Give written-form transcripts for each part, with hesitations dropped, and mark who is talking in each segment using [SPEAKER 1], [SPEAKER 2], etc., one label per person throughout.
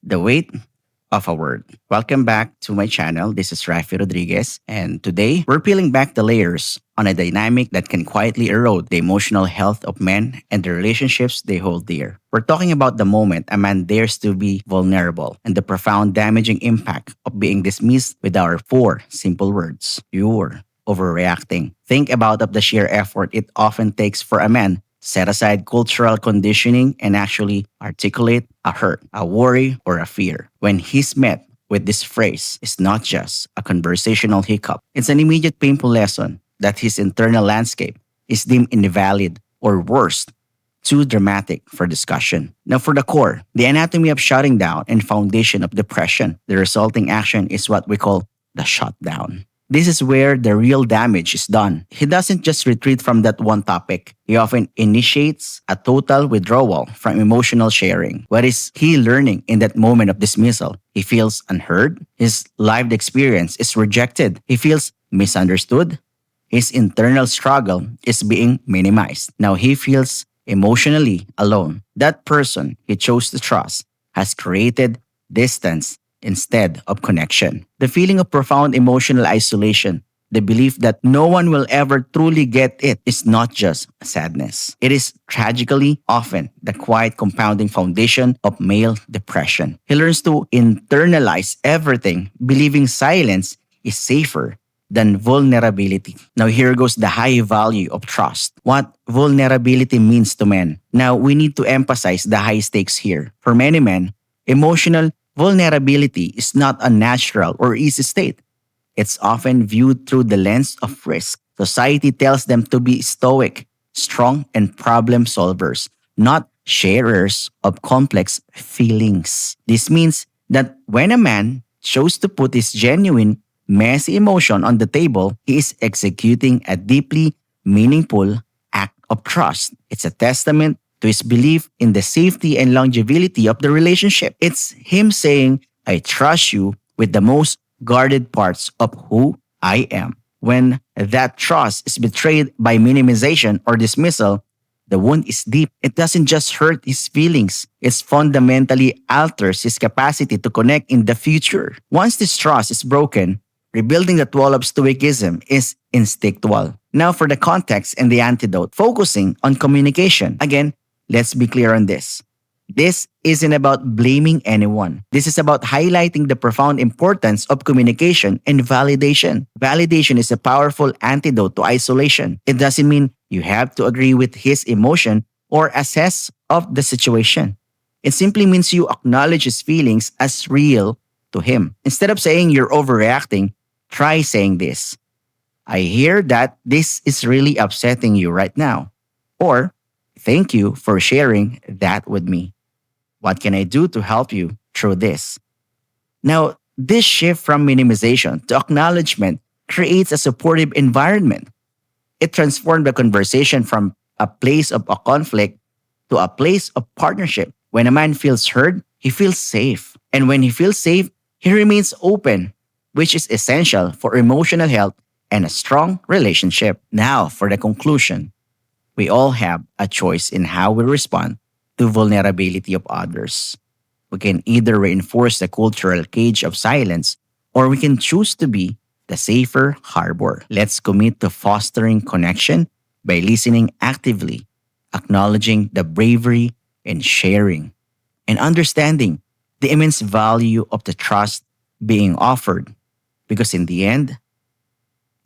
[SPEAKER 1] The weight of a word. Welcome back to my channel. This is Rafi Rodriguez, and today we're peeling back the layers on a dynamic that can quietly erode the emotional health of men and the relationships they hold dear. We're talking about the moment a man dares to be vulnerable and the profound damaging impact of being dismissed with our four simple words. You're overreacting. Think about of the sheer effort it often takes for a man set aside cultural conditioning and actually articulate a hurt, a worry, or a fear. When he's met with this phrase, it's not just a conversational hiccup. It's an immediate painful lesson that his internal landscape is deemed invalid or worse, too dramatic for discussion. Now for the core, the anatomy of shutting down and foundation of depression, the resulting action is what we call the shutdown. This is where the real damage is done. He doesn't just retreat from that one topic. He often initiates a total withdrawal from emotional sharing. What is he learning in that moment of dismissal? He feels unheard. His lived experience is rejected. He feels misunderstood. His internal struggle is being minimized. Now he feels emotionally alone. That person he chose to trust has created distance instead of connection. The feeling of profound emotional isolation, the belief that no one will ever truly get it, is not just sadness. It is tragically often the quiet compounding foundation of male depression. He learns to internalize everything, believing silence is safer than vulnerability. Now here goes the high value of trust. What vulnerability means to men. Now we need to emphasize the high stakes here. For many men, emotional vulnerability is not a natural or easy state. It's often viewed through the lens of risk. Society tells them to be stoic, strong, and problem solvers, not sharers of complex feelings. This means that when a man chose to put his genuine, messy emotion on the table, he is executing a deeply meaningful act of trust. It's a testament to his belief in the safety and longevity of the relationship. It's him saying, I trust you with the most guarded parts of who I am. When that trust is betrayed by minimization or dismissal, the wound is deep. It doesn't just hurt his feelings, it fundamentally alters his capacity to connect in the future. Once this trust is broken, rebuilding that wall of stoicism is instinctual. Now for the context and the antidote, focusing on communication. Again, let's be clear on this. This isn't about blaming anyone. This is about highlighting the profound importance of communication and validation. Validation is a powerful antidote to isolation. It doesn't mean you have to agree with his emotion or assess of the situation. It simply means you acknowledge his feelings as real to him. Instead of saying you're overreacting, try saying this. I hear that this is really upsetting you right now. Or, thank you for sharing that with me. What can I do to help you through this? Now, this shift from minimization to acknowledgement creates a supportive environment. It transformed the conversation from a place of a conflict to a place of partnership. When a man feels heard, he feels safe. And when he feels safe, he remains open, which is essential for emotional health and a strong relationship. Now, for the conclusion. We all have a choice in how we respond to vulnerability of others. We can either reinforce the cultural cage of silence or we can choose to be the safer harbor. Let's commit to fostering connection by listening actively, acknowledging the bravery and sharing, and understanding the immense value of the trust being offered. Because in the end,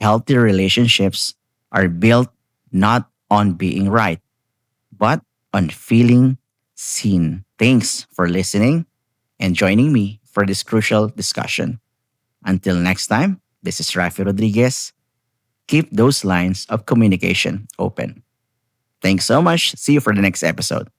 [SPEAKER 1] healthy relationships are built not on being right, but on feeling seen. Thanks for listening and joining me for this crucial discussion. Until next time, this is Rafi Rodriguez. Keep those lines of communication open. Thanks so much. See you for the next episode.